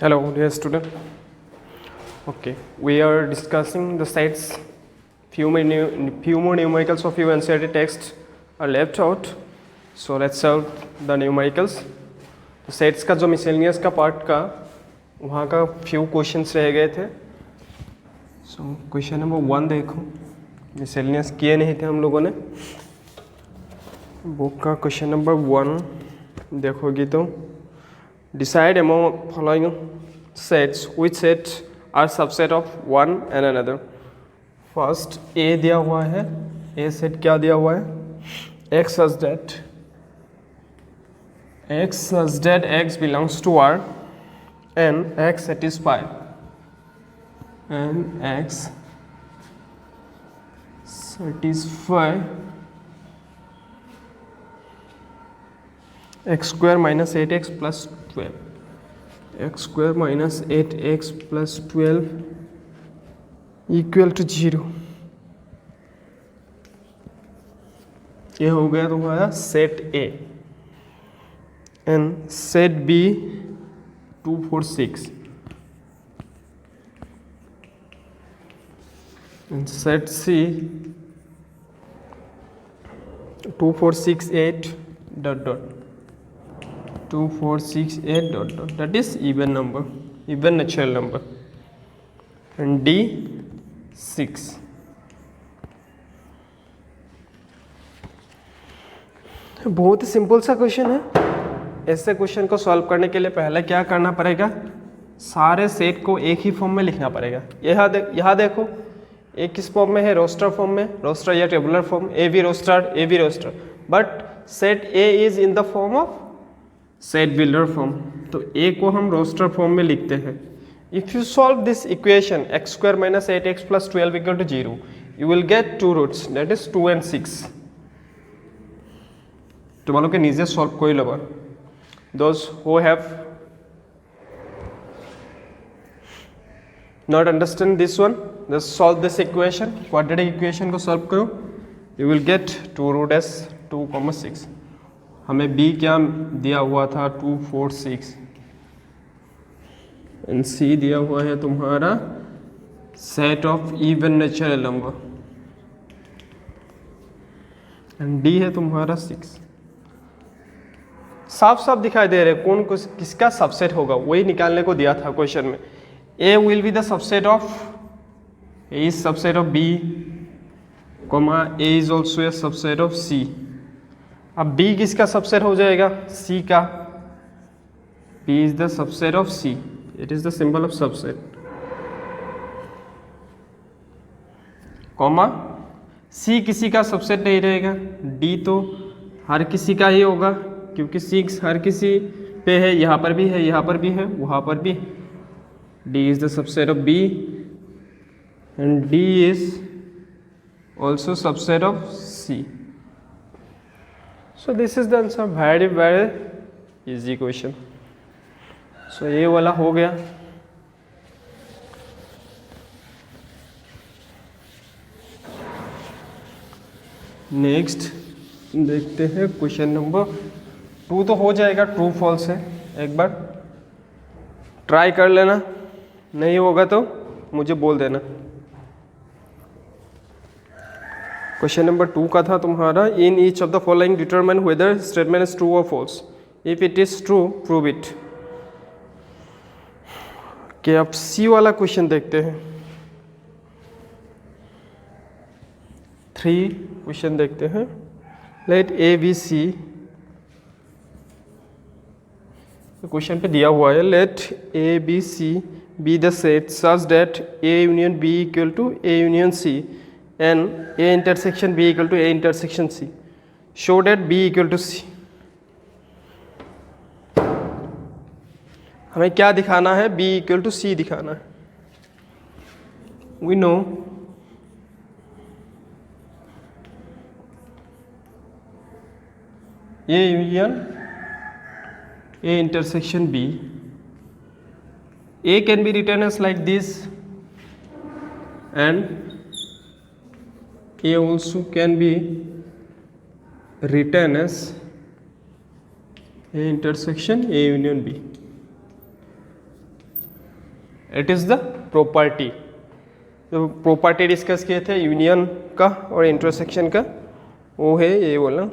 Hello, dear student. Okay, we are discussing the sets. Few more numericals of your NCERT text are left out. So let's solve the numericals. तो sets का जो miscellaneous का part का वहाँ का few questions रह गए थे. सो क्वेश्चन नंबर 1 देखो, मिसलेनियस किए नहीं थे हम लोगों ने. बुक का क्वेश्चन नंबर 1 देखोगी तो decide among following sets which sets are subset of one and another. First A दिया हुआ है. A सेट क्या दिया हुआ है? X such that X belongs to R and X satisfy x square minus 8x plus 12. x square minus 8x plus 12 equal to 0. ये हो गया तुम्हारा set A. And set B 2 4 6 and set C 2 4 6 8 dot dot 2 4 6 8 dot dot, that is even number, even natural number. And D 6. बहुत ही simple सा question है. ऐसे question को सॉल्व करने के लिए पहले क्या करना पड़ेगा, सारे सेट को एक ही फॉर्म में लिखना पड़ेगा. यहाँ देखो ए किस फॉर्म में है, रोस्टर फॉर्म में, रोस्टर या tabular form, A B roster. But set A is in the form of set builder form. तो ए को हम रोस्टर फॉर्म में लिखते हैं. If you solve this equation x square minus 8x plus 12 equal to 0, you will get 2 roots, that is 2 and 6. তোমালোকে নিজে solve কৰি ল'বা. Those who have not understand this one, just solve this equation, quadratic equation को solve करो. You will get 2 root as 2,6. हमें B क्या दिया हुआ था 2 4 6 एंड C दिया हुआ है तुम्हारा set of even natural number and D है तुम्हारा 6. साफ दिखाई दे रहे कौन किसका सबसेट होगा, वही निकालने को दिया था क्वेश्चन में. A will be the subset of, A is subset of B, A is also a subset of C. अब B किसका सबसेट हो जाएगा, C का. B is the subset of C, it is the symbol of subset. Comma C किसी का subset नहीं रहेगा, D तो हर किसी का ही होगा क्योंकि 6 हर किसी पे है, यहाँ पर भी है, यहाँ पर भी है, वहाँ पर भी. D is the subset of B and D is also subset of C. So this is the answer, very easy question. So ये वाला हो गया. नेक्स्ट देखते हैं क्वेश्चन नंबर 2. तो हो जाएगा, ट्रू फॉल्स है. एक बार ट्राई कर लेना, नहीं होगा तो मुझे बोल देना. क्वेश्चन नंबर 2 का था तुम्हारा, in each of the following determine whether statement is true और false. If it is true prove it. कि अब सी वाला क्वेश्चन देखते हैं. 3 क्वेश्चन देखते हैं. Let A B C, question पे दिया हुआ है, let A B C be the set such that A union B equal to A union C and A intersection B equal to A intersection C. Show that B equal to C. हमें क्या दिखाना है, B equal to C दिखाना है. We know A union A intersection B. A can be written as like this and A also can be written as A intersection A union B. It is the property. जो property discuss किए थे union का और intersection का, वो है ये बोला।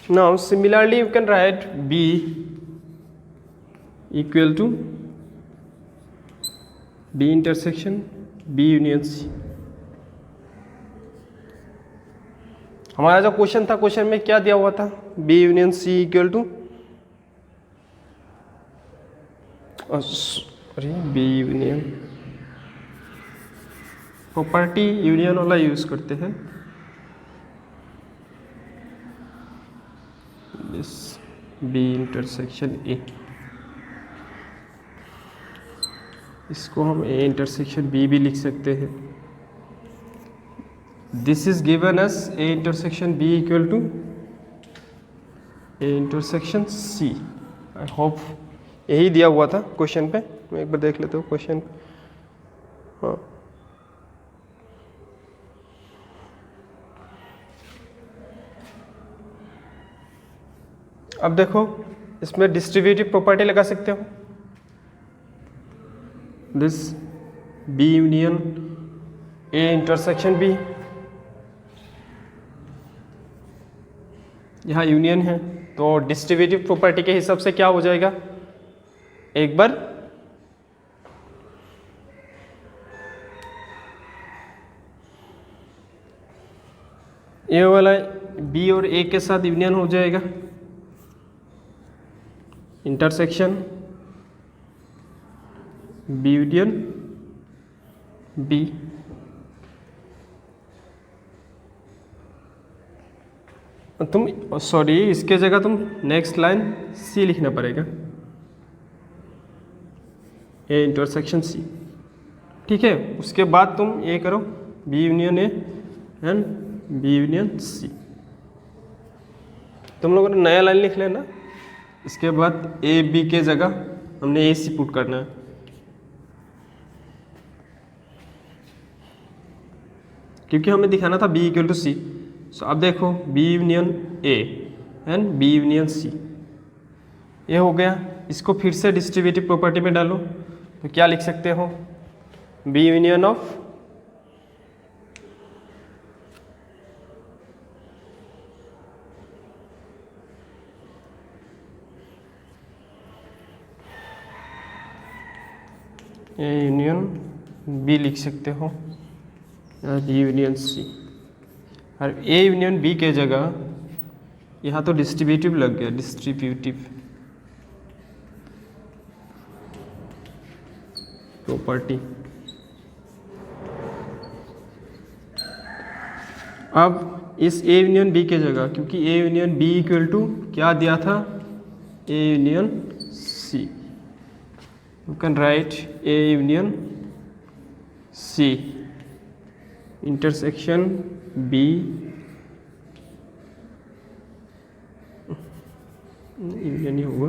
Now similarly you can write B equal to B intersection B union C. हमारा जो क्वेश्चन था, क्वेश्चन में क्या दिया हुआ था? B union C equal to, sorry B union, property union वाला यूज करते हैं, दिस बी इंटरसेक्शन ए, इसको हम ए इंटरसेक्शन बी भी लिख सकते हैं। This is given as A intersection B equal to A intersection C. I hope यही दिया हुआ था क्वेश्चन पे। मैं एक बार देख लेता हूँ क्वेश्चन। हाँ, अब देखो इसमें डिस्ट्रीब्यूटिव प्रॉपर्टी लगा सकते हो, this B union A intersection B, यहाँ यूनियन है तो डिस्ट्रीब्यूटिव प्रॉपर्टी के हिसाब से क्या हो जाएगा? एक बार ये वाला बी और ए के साथ यूनियन हो जाएगा, इंटरसेक्शन बी यूनियन बी। तुम सॉरी इसके जगह तुम नेक्स्ट लाइन सी लिखना पड़ेगा, ए इंटरसेक्शन सी। ठीक है, उसके बाद तुम ये करो B union A and B union C. तुम लोगों ने नया लाइन लिख लेना। इसके बाद ए बी के जगह हमने ए सी पुट करना है। क्योंकि हमें दिखाना था B equal to C. So अब देखो B union A and B union C, ये हो गया। इसको फिर से डिस्ट्रीब्यूटिव प्रॉपर्टी में डालो तो क्या लिख सकते हो? B union of A union B लिख सकते हो, बी यूनियन सी। और ए यूनियन बी के जगह यहाँ तो डिस्ट्रीब्यूटिव लग गया, डिस्ट्रीब्यूटिव प्रॉपर्टी। अब इस ए यूनियन बी के जगह, क्योंकि A union B equal to क्या दिया था? A union C. You can write A union C intersection B union ही होगा,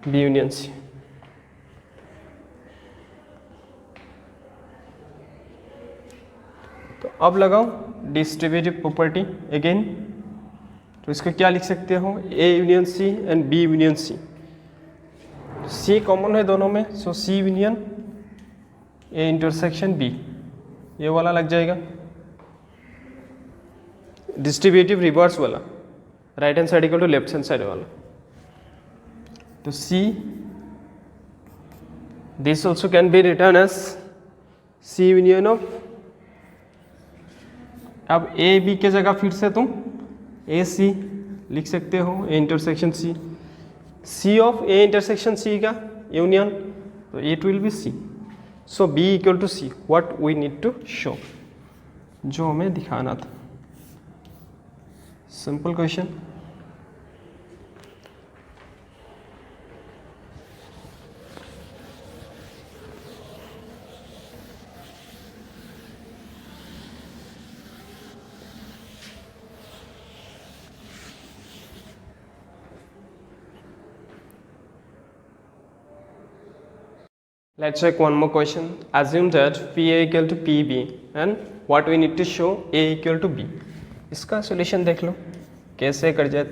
बी यूनियन सी। तो अब लगाओ डिस्ट्रीब्यूटिव प्रॉपर्टी अगेन। तो इसको क्या लिख सकते हो? A union C and B union C. C common है दोनों में, so C union A intersection B, ये वाला लग जाएगा। डिस्ट्रीब्यूटिव रिवर्स वाला, right hand side equal to left hand side वाला। तो C, this also can be written as C union of, अब ए बी के जगह फिर से तुम ए सी लिख सकते हो, A intersection C. C of A intersection C का यूनियन, तो it will be C. So B equal to C, what we need to show, जो हमें दिखाना था। Simple question. Let's check one more question. Assume that PA equal to PB and what we need to show A equal to B. इसका solution देख लो कैसे कर जाए,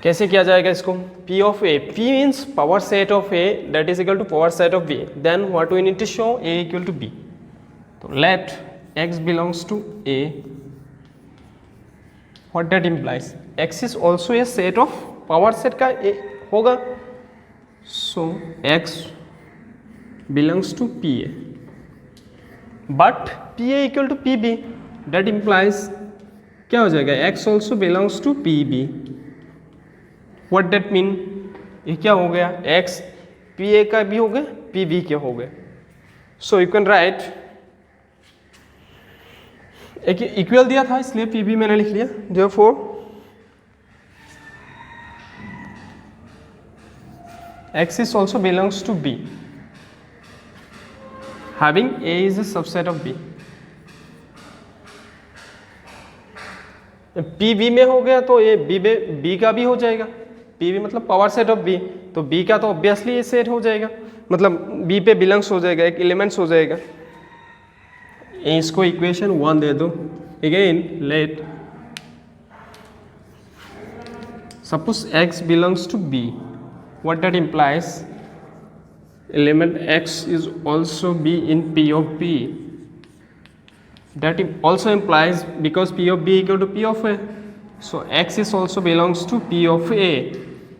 कैसे किया जाएगा इसको? P of A, P means power set of A that is equal to power set of B. Then what we need to show? A equal to B. So let X belongs to A. What that implies? X is also a set of power set का A होगा. So X belongs to PA. But PA equal to PB. That implies क्या हो जाएगा? X also belongs to PB. What that mean? ये क्या हो गया? X PA का भी हो गया, PB के हो गए. So you can write, एक इक्वल दिया था इसलिए PB मैंने लिख लिया. Therefore X is also belongs to B, having A is a subset of B. PB में हो गया तो ये B का भी हो जाएगा. PB मतलब पावर सेट ऑफ B, तो B का तो ऑब्वियसली ये सेट हो जाएगा, मतलब B पे बिलोंग्स हो जाएगा, एक एलिमेंट्स हो जाएगा. इसको इक्वेशन 1 दे दो. Again let suppose X belongs to B. What that implies? Element X is also B in P of B. That also implies because P of B equal to P of A. So X is also belongs to P of A.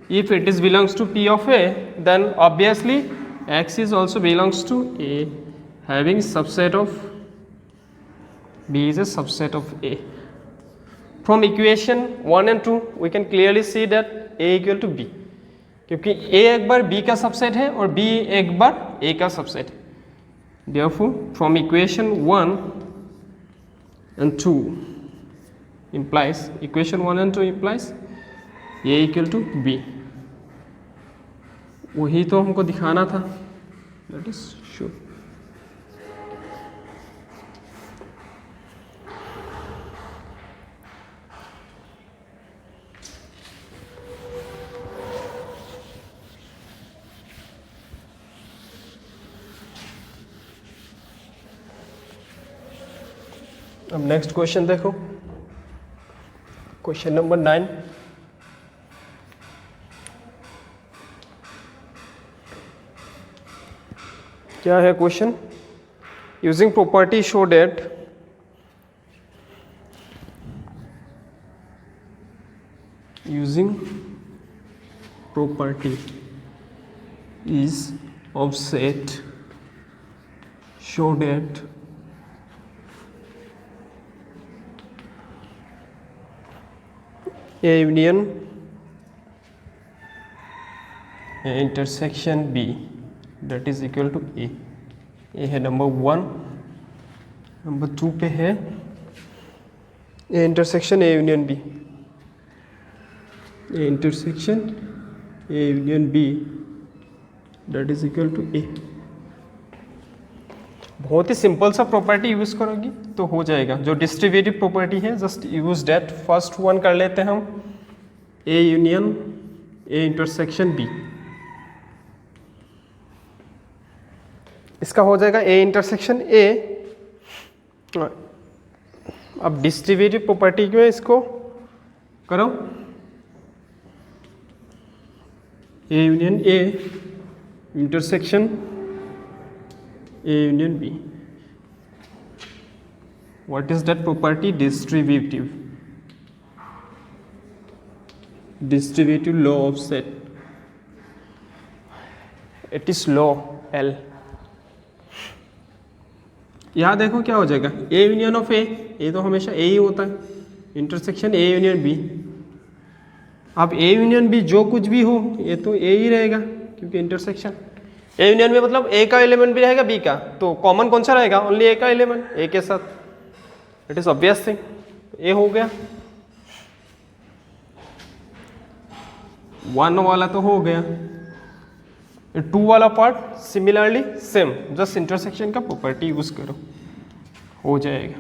If it is belongs to P of A, then obviously X is also belongs to A, having subset of B is a subset of A. From equation 1 and 2 we can clearly see that A equal to B, क्योंकि A एक बार B का subset है और B एक बार A का subset है. Therefore from equation 1 and 2 implies, equation 1 and 2 implies A equal to B. वही तो हमको दिखाना था. That is sure. अब नेक्स्ट क्वेश्चन देखो, क्वेश्चन नंबर 9. क्या है question? Using property show that using property is offset show that A union A intersection B that is equal to A. ये है नंबर 1. नंबर 2 पे है A intersection A union B. A intersection A union B that is equal to A. बहुत ही simple सा property use करोगी तो हो जाएगा. जो डिस्ट्रीब्यूटिव प्रॉपर्टी है just use that. First one कर लेते हैं हम, A union A intersection B. इसका हो जाएगा ए इंटरसेक्शन ए. अब डिस्ट्रीब्यूटिव प्रॉपर्टी में इसको करो, ए union A intersection A union B. What is that property? Distributive. Distributive law of set. It is law L. यहाँ देखो क्या हो जाएगा, A union of A. A तो हमेशा A ही होता है. Intersection A union B. अब A यूनियन B जो कुछ भी हो ये तो A ही रहेगा, क्योंकि इंटरसेक्शन ए यूनियन में मतलब ए का एलिमेंट भी रहेगा बी का, तो कॉमन कौन सा रहेगा? ओनली ए का एलिमेंट ए के साथ. It is obvious thing. A हो गया, 1 वाला तो हो गया. 2 वाला part similarly same, just intersection का प्रॉपर्टी यूज करो, हो जाएगा.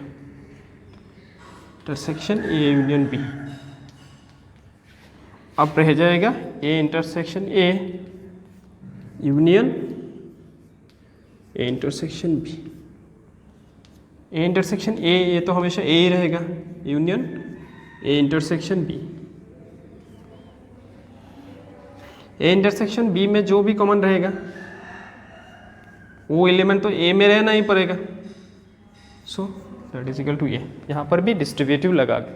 Intersection A union B. अब रह जाएगा A intersection A union A intersection B. A intersection A, ये तो हमेशा ए ही रहेगा, union A intersection B. A intersection B में जो भी कॉमन रहेगा वो एलिमेंट तो ए में रहना ही पड़ेगा। So that is equal to A. यहाँ पर भी डिस्ट्रीब्यूटिव लगा के,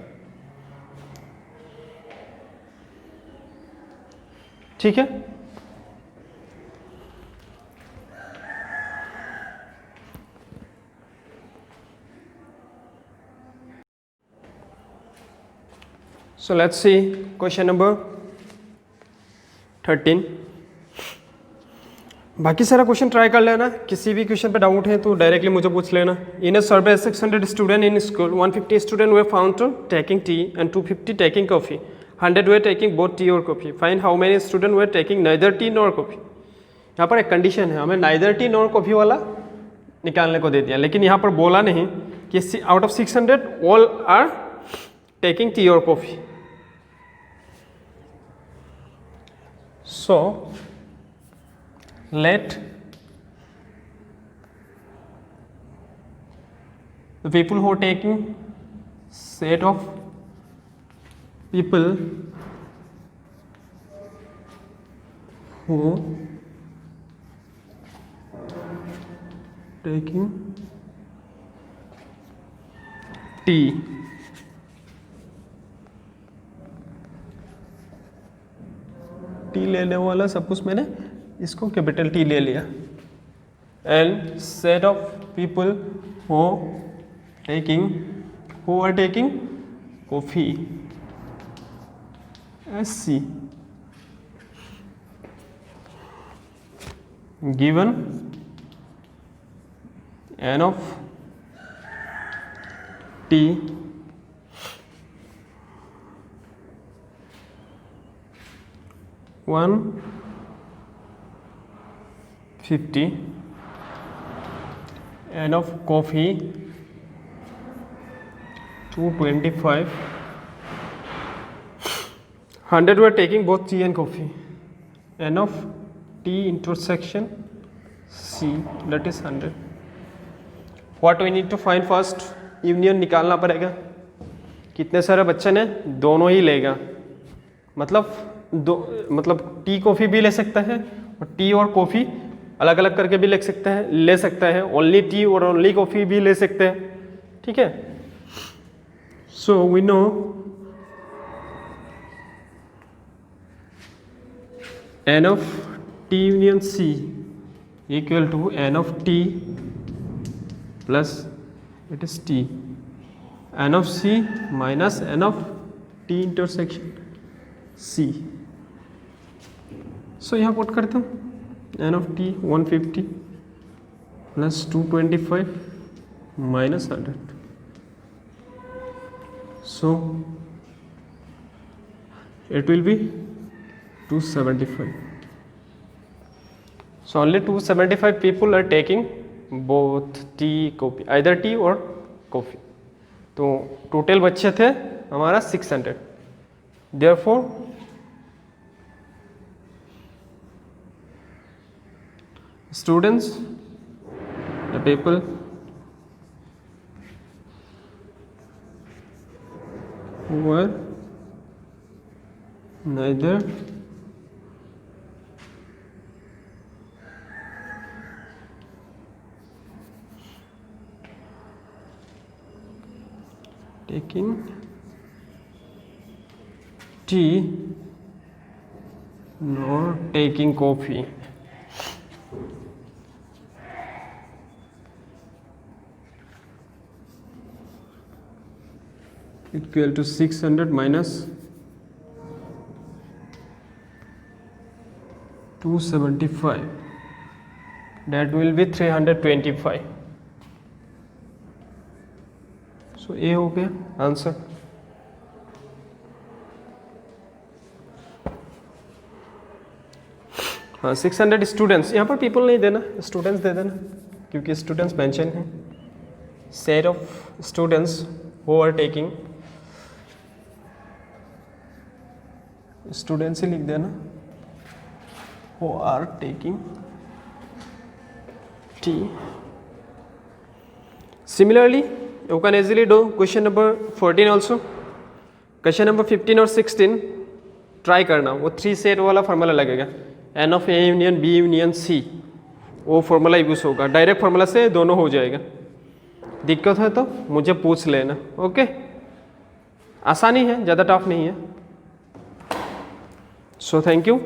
ठीक है। So let's see question number 13। बाकी सारा क्वेश्चन ट्राई कर लेना, किसी भी क्वेश्चन पे डाउट है तो डायरेक्टली मुझे पूछ लेना। In a survey 600 student in school, 150 student were found to taking tea and 250 taking coffee, 100 were taking both tea और coffee, find how many student were taking neither tea nor coffee. यहाँ पर एक condition है, हमें neither tea nor coffee वाला निकालने को दे दिया, लेकिन यहाँ पर बोला नहीं कि out of 600 all are taking tea और coffee. So let the people who are taking set of people who taking tea tea लेने वाला, सपोज मैंने इसको कैपिटल टी ले लिया, and set of people who are taking coffee SC given n of t one 50 and of coffee 225, 100 were taking both tea and coffee, n of t intersection C that is 100. What we need to find first, union निकालना पड़ेगा। कितने सारे बच्चे ने दोनों ही लेगा, मतलब tea coffee भी ले सकता है और टी और कॉफ़ी अलग अलग करके भी ले सकता है, ओनली टी और ओनली कॉफ़ी भी ले सकते हैं, ठीक है। So we know n of t union C equal to n of t plus it is t, n of C minus n of t intersection C। So यहाँ put करता हूँ n of t 150 plus 225 minus 100, so it will be 275. So only 275 people are taking both tea coffee, either tea or coffee. तो total बच्चे थे हमारा 600, therefore students, the people who were neither taking tea nor taking coffee equal to 600 minus 275, that will be 325. So A हो गया answer. हाँ 600 students, यहाँ पर people नहीं देना, स्टूडेंट्स दे देना क्योंकि स्टूडेंट्स मेंशन है। Set of students who are taking, students ही लिख देना, who are taking tea. Similarly, you can easily do question number 14 also. Question number 15 or 16, try करना, वो 3 सेट वाला फार्मूला लगेगा, n of A union B union C, वो formula use होगा, direct formula से दोनों हो जाएगा। दिक्कत है तो मुझे पूछ लेना, ओके। आसानी है, ज़्यादा टफ नहीं है। So thank you.